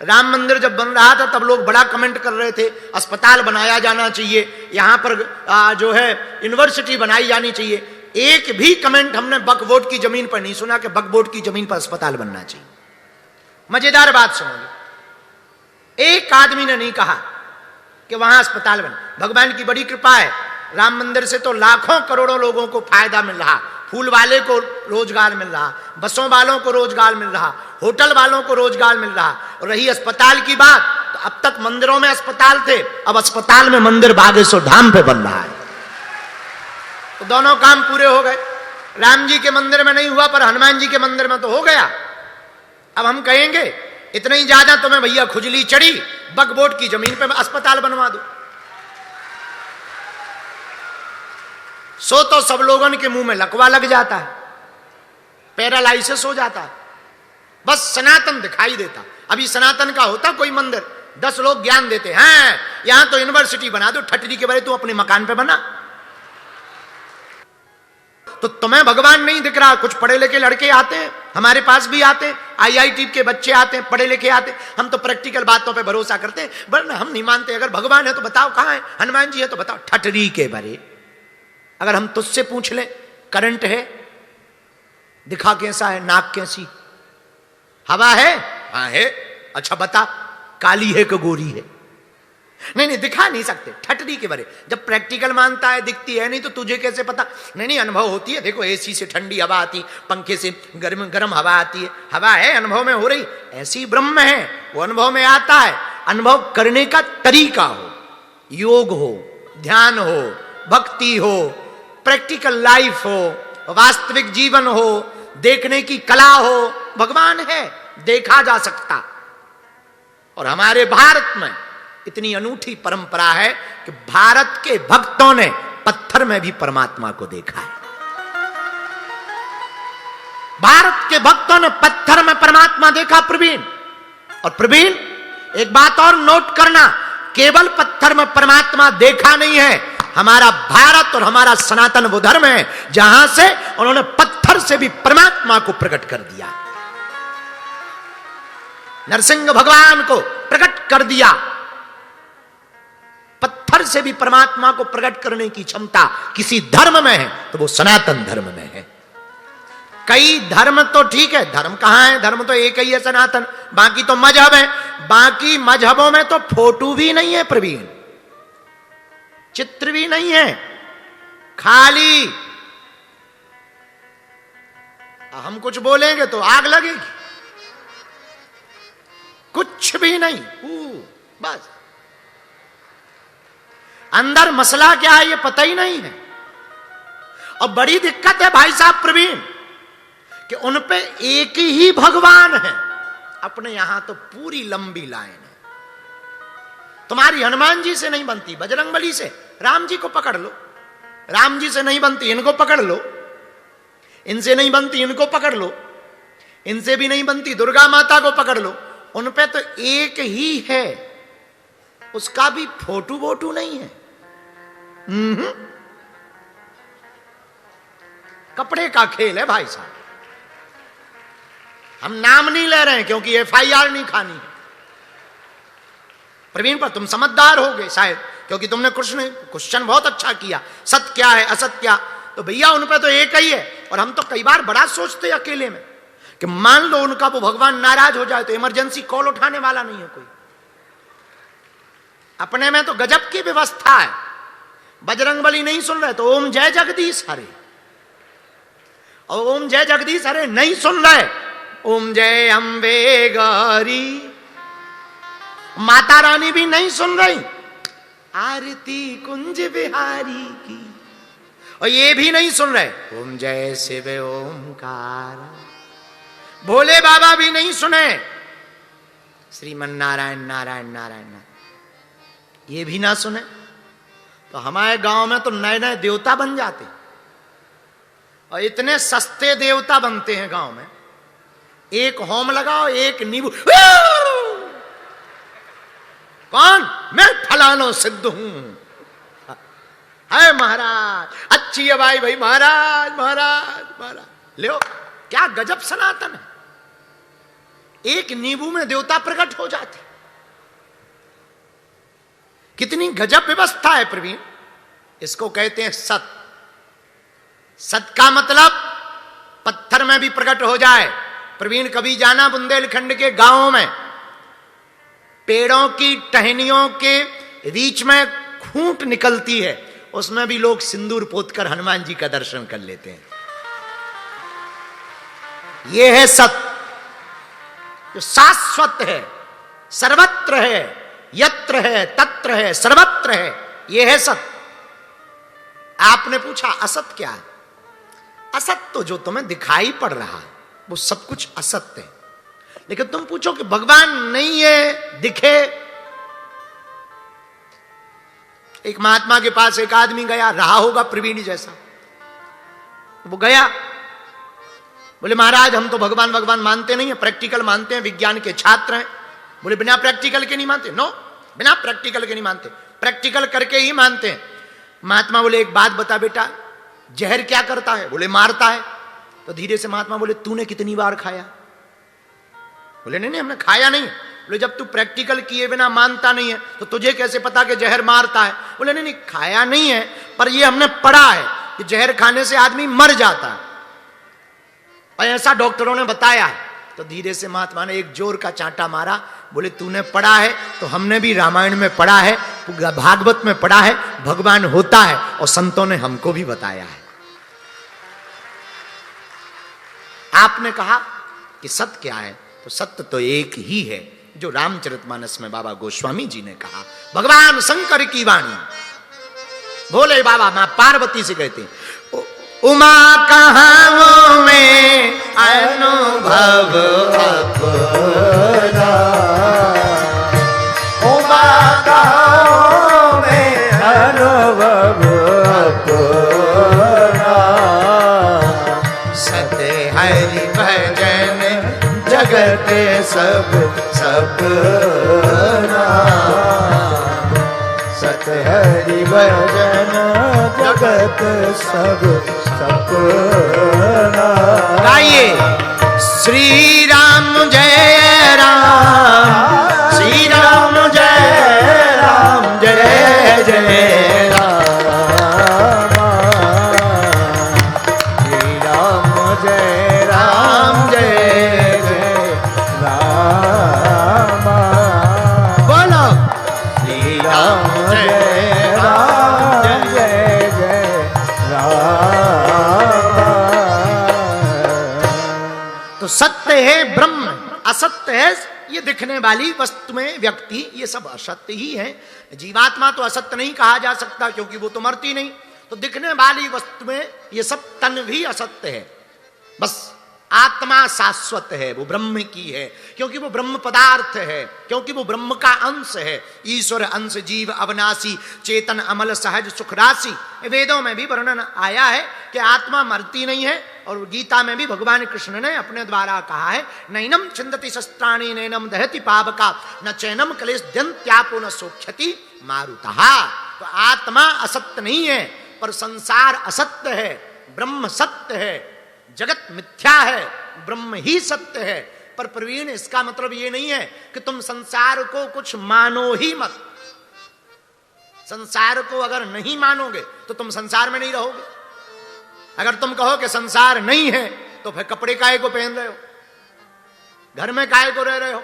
राम मंदिर जब बन रहा था तब लोग बड़ा कमेंट कर रहे थे, अस्पताल बनाया जाना चाहिए, यहां पर जो है यूनिवर्सिटी बनाई जानी चाहिए। एक भी कमेंट हमने बकवोट की जमीन पर नहीं सुना कि बकवोट की जमीन पर अस्पताल बनना चाहिए। मजेदार बात सुनोगे, एक आदमी ने नहीं कहा कि वहां अस्पताल बन। भगवान की बड़ी कृपा है, राम मंदिर से तो लाखों करोड़ों लोगों को फायदा मिल रहा। फूल वाले को रोजगार मिल रहा, बसों वालों को रोजगार मिल रहा, होटल वालों को रोजगार मिल रहा। और रही अस्पताल की बात, तो अब तक मंदिरों में अस्पताल थे, अब अस्पताल में मंदिर बागेश्वर धाम पे बन रहा है। तो दोनों काम पूरे हो गए। राम जी के मंदिर में नहीं हुआ पर हनुमान जी के मंदिर में तो हो गया। अब हम कहेंगे इतना ही ज्यादा तुम्हें भैया खुजली चढ़ी, बकबोट की जमीन पे अस्पताल बनवा दो। सो तो सब लोगों के मुंह में लकवा लग जाता है, पैरालाइसिस हो जाता है, बस सनातन दिखाई देता। अभी सनातन का होता कोई मंदिर, 10 लोग ज्ञान देते हैं यहां तो यूनिवर्सिटी बना दो, ठटरी के बारे तू अपने मकान पे बना। तो तुम्हें भगवान नहीं दिख रहा। कुछ पढ़े लिखे लड़के आते हैं, हमारे पास भी आते हैं, IIT के बच्चे आते हैं, पढ़े लिखे आते हैं। हम तो प्रैक्टिकल बातों पे भरोसा करते हैं, वरना हम नहीं मानते। अगर भगवान है तो बताओ कहां है, हनुमान जी है तो बताओ ठटरी के बारे। अगर हम तुझसे पूछ ले करंट है, दिखा कैसा है, नाक कैसी, हवा है, हाँ है, अच्छा बता काली है कि गोरी है? नहीं नहीं दिखा नहीं सकते, ठटरी के बारे। जब प्रैक्टिकल मानता है दिखती है नहीं तो तुझे कैसे पता? नहीं नहीं अनुभव होती है, देखो AC से ठंडी हवा आती, पंखे से गर्म हवा आती है, हवा है अनुभव में हो रही। ऐसी ब्रह्म है, वो अनुभव में आता है। अनुभव करने का तरीका हो, योग हो, ध्यान हो, भक्ति हो, प्रैक्टिकल लाइफ हो, वास्तविक जीवन हो, देखने की कला हो, भगवान है, देखा जा सकता। और हमारे भारत में इतनी अनूठी परंपरा है कि भारत के भक्तों ने पत्थर में भी परमात्मा को देखा है। भारत के भक्तों ने पत्थर में परमात्मा देखा प्रवीण। और प्रवीण एक बात और नोट करना, केवल पत्थर में परमात्मा देखा नहीं है, हमारा भारत और हमारा सनातन वो धर्म है जहां से उन्होंने पत्थर से भी परमात्मा को प्रकट कर दिया। नरसिंह भगवान को प्रकट कर दिया। पत्थर से भी परमात्मा को प्रकट करने की क्षमता किसी धर्म में है तो वो सनातन धर्म में है। कई धर्म तो ठीक है, धर्म कहां है, धर्म तो एक ही है सनातन, बाकी तो मजहब है। बाकी मजहबों में तो फोटो भी नहीं है प्रवीण, चित्र भी नहीं है, खाली हम कुछ बोलेंगे तो आग लगेगी, कुछ भी नहीं, बस अंदर मसला क्या है ये पता ही नहीं है। और बड़ी दिक्कत है भाई साहब प्रवीण कि उन पे एक ही भगवान है। अपने यहां तो पूरी लंबी लाइन है। तुम्हारी हनुमान जी से नहीं बनती, बजरंगबली से, राम जी को पकड़ लो। राम जी से नहीं बनती, इनको पकड़ लो। इनसे नहीं बनती, इनको पकड़ लो। इनसे भी नहीं बनती, दुर्गा माता को पकड़ लो। उन पे तो एक ही है, उसका भी फोटो वोटू नहीं है। कपड़े का खेल है भाई साहब। हम नाम नहीं ले रहे हैं क्योंकि FIR नहीं खानी है प्रवीण पर। तुम समझदार हो गए शायद क्योंकि तुमने क्वेश्चन बहुत अच्छा किया, सत्य क्या है असत्य क्या। तो भैया उन पे तो एक ही है। और हम तो कई बार बड़ा सोचते हैं अकेले में कि मान लो उनका वो भगवान नाराज हो जाए तो इमरजेंसी कॉल उठाने वाला नहीं है कोई। अपने में तो गजब की व्यवस्था है। बजरंगबली नहीं सुन रहे तो ओम जय जगदीश हरे, और ओम जय जगदीश हरे नहीं सुन रहे, ओम जय अम्बे गौरी। माता रानी भी नहीं सुन रही, आरती कुंज बिहारी की। और ये भी नहीं सुन रहे, ओम जय शिव ओमकार। भोले बाबा भी नहीं सुने, श्रीमन नारायण नारायण नारायण। ये भी ना सुने तो हमारे गांव में तो नए नए देवता बन जाते, और इतने सस्ते देवता बनते हैं गांव में। एक होम लगाओ, एक नींबू। कौन? मैं फलानो सिद्ध हूं। है महाराज, अच्छी है भाई महाराज महाराज महाराज। लो क्या गजब सनातन है, एक नींबू में देवता प्रकट हो जाते। कितनी गजब व्यवस्था है प्रवीण। इसको कहते हैं सत। सत का मतलब पत्थर में भी प्रकट हो जाए। प्रवीण कभी जाना बुंदेलखंड के गांवों में, पेड़ों की टहनियों के बीच में खूंट निकलती है, उसमें भी लोग सिंदूर पोतकर हनुमान जी का दर्शन कर लेते हैं। यह है सत, जो शाश्वत है, सर्वत्र है, यत्र है तत्र है, सर्वत्र है। यह है सत। आपने पूछा असत क्या है? असत तो जो तुम्हें दिखाई पड़ रहा है वो सब कुछ असत्य है। लेकिन तुम पूछो कि भगवान नहीं है, दिखे। एक महात्मा के पास एक आदमी गया, रहा होगा प्रवीण जैसा। वो गया, बोले महाराज हम तो भगवान भगवान मानते नहीं है, प्रैक्टिकल मानते हैं, विज्ञान के छात्र हैं। बोले बिना प्रैक्टिकल के नहीं मानते? नो, बिना प्रैक्टिकल के नहीं मानते, प्रैक्टिकल करके ही मानते हैं। महात्मा बोले एक बात बता बेटा, जहर क्या करता है? बोले मारता है। तो धीरे से महात्मा बोले तूने कितनी बार खाया? बोले नहीं नहीं हमने खाया नहीं। बोले जब तू प्रैक्टिकल किए बिना मानता नहीं है तो तुझे कैसे पता कि जहर मारता है? बोले नहीं नहीं खाया नहीं है, पर ये हमने पढ़ा है कि जहर खाने से आदमी मर जाता है और ऐसा डॉक्टरों ने बताया है। तो धीरे से महात्मा ने एक जोर का चांटा मारा। बोले तूने पढ़ा है तो हमने भी रामायण में पढ़ा है, भागवत में पढ़ा है, भगवान होता है और संतों ने हमको भी बताया है। आपने कहा कि सत्य क्या है? तो सत्य तो एक ही है जो रामचरितमानस में बाबा गोस्वामी जी ने कहा। भगवान शंकर की वाणी, भोले बाबा मां पार्वती से कहते हैं उमा कहावों में अनुभव अपना, उमा कहावों में अनुभव अपना, सत्य हरि भजन जगत सब सपना, सत्य हरि भजन जगत सब सपना। गाइए श्री राम जय राम, श्री राम जय राम, जय जय राम, श्री राम जय राम, जय जय राम। बोलो श्री राम जय राम, जय जय राम। तो सत्य है ब्रह्म, असत्य है ये दिखने वाली वस्तु में व्यक्ति, ये सब असत्य ही है। जीवात्मा तो असत्य नहीं कहा जा सकता क्योंकि वो तो मरती नहीं। तो दिखने वाली वस्तु में ये सब तन भी असत्य है। बस आत्मा शाश्वत है, वो ब्रह्म की है क्योंकि वो ब्रह्म पदार्थ है, क्योंकि वो ब्रह्म का अंश है। ईश्वर अंश जीव अविनाशी चेतन अमल सहज सुख राशि। वेदों में भी वर्णन आया है कि आत्मा मरती नहीं है। और गीता में भी भगवान कृष्ण ने अपने द्वारा कहा है नैनम छिंदति शस्त्राणि नैनम दहति पावका न चैनम क्लेश दंत्यापो न सोक्षति मारुतः। तो आत्मा असत्य नहीं है पर संसार असत्य है, ब्रह्म सत्य है, जगत मिथ्या है, ब्रह्म ही सत्य है। पर प्रवीण इसका मतलब ये नहीं है कि तुम संसार को कुछ मानो ही मत। संसार को अगर नहीं मानोगे तो तुम संसार में नहीं रहोगे। अगर तुम कहो कि संसार नहीं है तो फिर कपड़े काहे को पहन रहे हो, घर में काहे को रह रहे हो,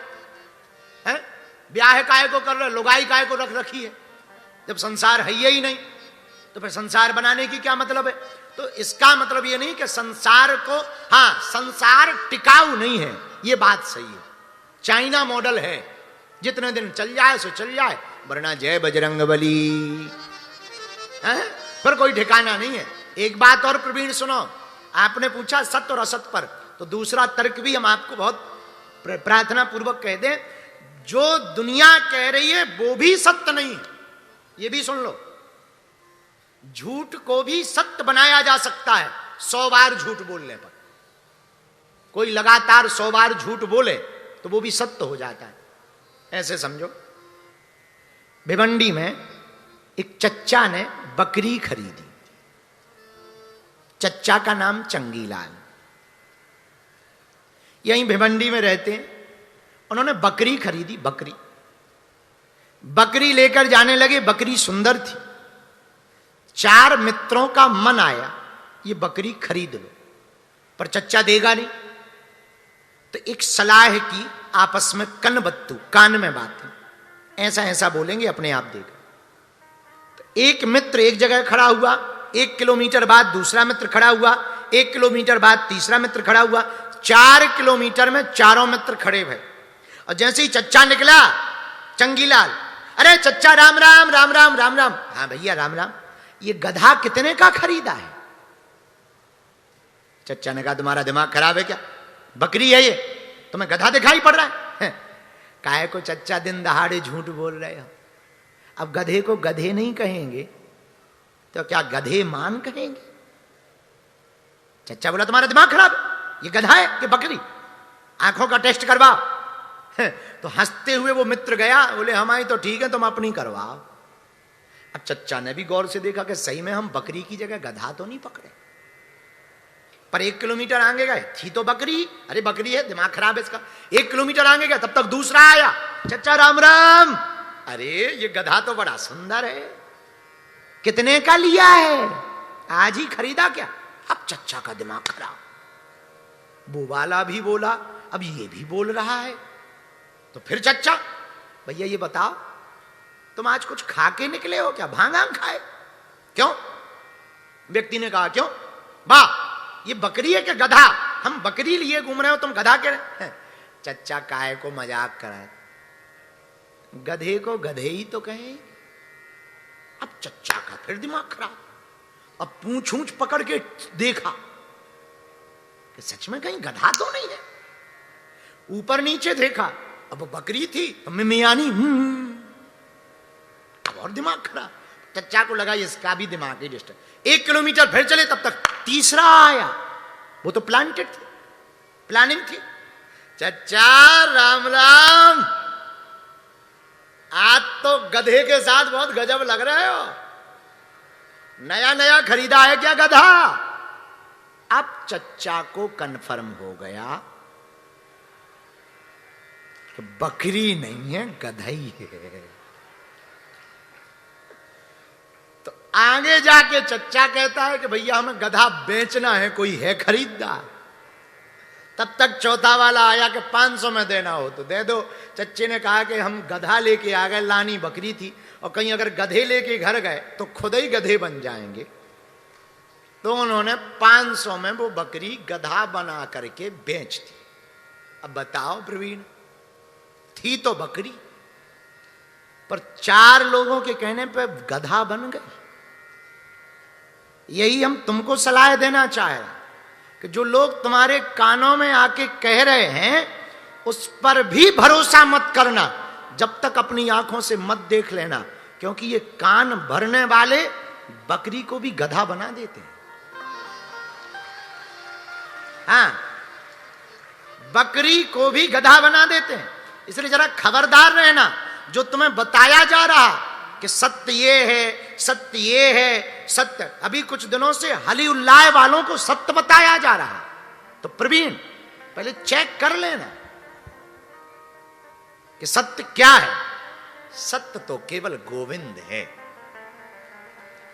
हैं? ब्याह काहे को कर रहे हो, लुगाई काहे को रख रखी है। जब संसार है ही नहीं तो फिर संसार बनाने की क्या मतलब है? तो इसका मतलब ये नहीं कि संसार को, हाँ संसार टिकाऊ नहीं है, ये बात सही है। चाइना मॉडल है, जितने दिन चल जाए सो चल जाए, वरना जय बजरंगबली, पर कोई ठिकाना नहीं है। एक बात और प्रवीण सुनो, आपने पूछा सत्य और असत पर, तो दूसरा तर्क भी हम आपको बहुत प्रार्थना पूर्वक कह दें। जो दुनिया कह रही है वो भी सत्य नहीं है, ये भी सुन लो। झूठ को भी सत्य बनाया जा सकता है 100 बार झूठ बोलने पर। कोई लगातार 100 बार झूठ बोले तो वो भी सत्य हो जाता है। ऐसे समझो, भिवंडी में एक चच्चा ने बकरी खरीदी। चच्चा का नाम चंगीलाल, यहीं भिवंडी में रहते हैं। उन्होंने बकरी खरीदी, बकरी बकरी लेकर जाने लगे। बकरी सुंदर थी। 4 मित्रों का मन आया ये बकरी खरीद लो, पर चच्चा देगा नहीं। तो एक सलाह की आपस में, कनबत्तू, कान में बात है, ऐसा ऐसा बोलेंगे, अपने आप देगा। तो एक मित्र एक जगह खड़ा हुआ, 1 किलोमीटर बाद दूसरा मित्र खड़ा हुआ, 1 किलोमीटर बाद तीसरा मित्र खड़ा हुआ, 4 किलोमीटर में चारों मित्र खड़े भये। और जैसे ही चच्चा निकला, चंगीलाल, अरे चच्चा राम राम राम राम राम राम। हाँ भैया राम राम। ये गधा कितने का खरीदा है? चच्चा ने कहा तुम्हारा दिमाग खराब है क्या? बकरी है ये, तुम्हें गधा दिखाई पड़ रहा है? काहे को चच्चा दिन दहाड़े झूठ बोल रहे हो? अब गधे को गधे नहीं कहेंगे तो क्या गधे मान कहेंगे? चच्चा बोला तुम्हारा दिमाग खराब है, ये गधा है कि बकरी? आंखों का टेस्ट करवाओ। तो हंसते हुए वो मित्र गया, बोले हमारी तो ठीक है, तुम अपनी करवाओ। अब चच्चा ने भी गौर से देखा कि सही में हम बकरी की जगह गधा तो नहीं पकड़े। पर 1 किलोमीटर आगे गए, थी तो बकरी। अरे बकरी है, दिमाग खराब है इसका। 1 किलोमीटर आगे गए, तब तक दूसरा आया, चच्चा राम राम। अरे ये गधा तो बड़ा सुंदर है, कितने का लिया है? आज ही खरीदा क्या? अब चच्चा का दिमाग खराब। वो वाला भी बोला, अब ये भी बोल रहा है। तो फिर चच्चा, भैया ये बताओ तुम आज कुछ खा के निकले हो क्या? भांग आम खाए? क्यों? व्यक्ति ने कहा क्यों? वाह, ये बकरी है कि गधा? हम बकरी लिए घूम रहे हो, तुम गधा कह रहे? चच्चा काहे को मजाक कराए, गधे को गधे ही तो कहे। अब चच्चा का फिर दिमाग खराब। अब पूंछ ऊंच पकड़ के देखा कि सच में कहीं गधा तो नहीं है। ऊपर नीचे देखा, अब वो बकरी थी, मियानी। अब और दिमाग खराब। चच्चा को लगा इसका भी दिमाग ही डिस्टर्ब। 1 किलोमीटर फिर चले, तब तक तीसरा आया। वो तो प्लांटेड थे, प्लानिंग थी। चच्चा राम राम, आज तो गधे के साथ बहुत गजब लग रहे हो। नया नया खरीदा है क्या गधा? अब चच्चा को कंफर्म हो गया कि बकरी नहीं है, गधा ही है। तो आगे जाके चच्चा कहता है कि भैया हमें गधा बेचना है, कोई है खरीददार? तब तक चौथा वाला आया कि 500 में देना हो तो दे दो। चच्चे ने कहा कि हम गधा लेके आ गए, लानी बकरी थी, और कहीं अगर गधे लेके घर गए तो खुद ही गधे बन जाएंगे। तो उन्होंने 500 में वो बकरी गधा बना करके बेच दी। अब बताओ प्रवीण, थी तो बकरी, पर 4 लोगों के कहने पे गधा बन गई। यही हम तुमको सलाह देना चाह रहे हैं कि जो लोग तुम्हारे कानों में आके कह रहे हैं उस पर भी भरोसा मत करना, जब तक अपनी आंखों से मत देख लेना, क्योंकि ये कान भरने वाले बकरी को भी गधा बना देते हैं। हाँ, बकरी को भी गधा बना देते हैं। इसलिए जरा खबरदार रहना। जो तुम्हें बताया जा रहा कि सत्य ये है, सत्य ये है, सत्य, अभी कुछ दिनों से हली उल्लाह वालों को सत्य बताया जा रहा, तो प्रवीण पहले चेक कर लेना कि सत्य क्या है। सत्य तो केवल गोविंद है।